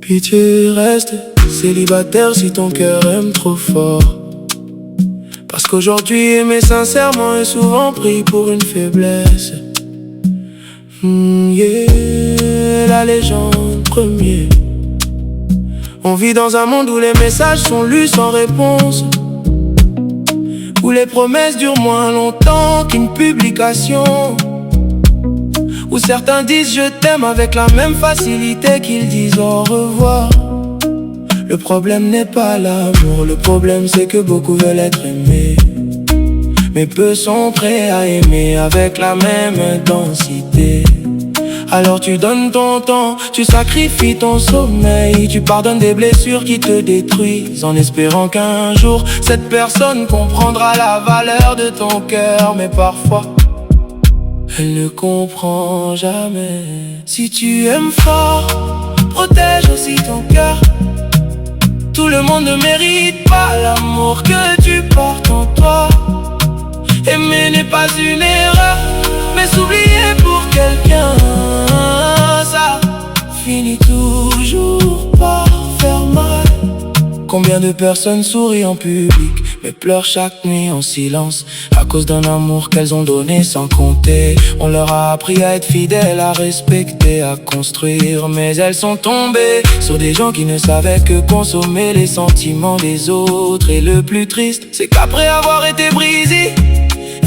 Pitié, reste célibataire si ton cœur aime trop fort. Parce qu'aujourd'hui aimer sincèrement est souvent pris pour une faiblesse. La légende premier. On vit dans un monde où les messages sont lus sans réponse, où les promesses durent moins longtemps qu'une publication, où certains disent je t'aime avec la même facilité qu'ils disent au revoir. Le problème n'est pas l'amour, le problème c'est que beaucoup veulent être aimés, mais peu sont prêts à aimer avec la même intensité. Alors tu donnes ton temps, tu sacrifies ton sommeil, tu pardonnes des blessures qui te détruisent, en espérant qu'un jour cette personne comprendra la valeur de ton cœur. Mais parfois elle ne comprend jamais. Si tu aimes fort, protège aussi ton cœur. Tout le monde ne mérite pas l'amour que tu portes en toi. Aimer n'est pas une erreur, mais s'oublier pour quelqu'un, ça finit toujours par faire mal. Combien de personnes sourient en public, mais pleurent chaque nuit en silence, à cause d'un amour qu'elles ont donné sans compter. On leur a appris à être fidèles, à respecter, à construire, mais elles sont tombées sur des gens qui ne savaient que consommer les sentiments des autres. Et le plus triste, c'est qu'après avoir été brisées,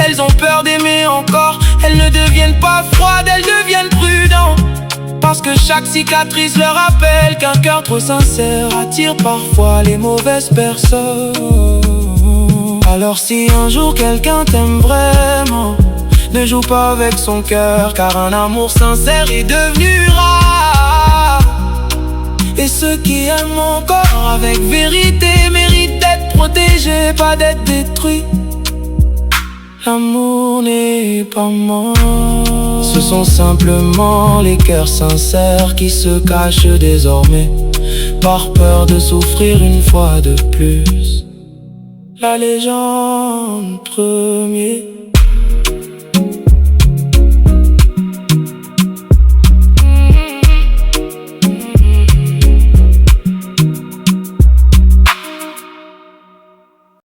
elles ont peur d'aimer encore. Elles ne deviennent pas froides, elles deviennent prudentes, parce que chaque cicatrice leur rappelle qu'un cœur trop sincère attire parfois les mauvaises personnes. Alors si un jour quelqu'un t'aime vraiment, ne joue pas avec son cœur, car un amour sincère est devenu rare. Et ceux qui aiment encore avec vérité méritent d'être protégés, pas d'être détruits. L'amour n'est pas mort, ce sont simplement les cœurs sincères qui se cachent désormais, par peur de souffrir une fois de plus. La légende premier.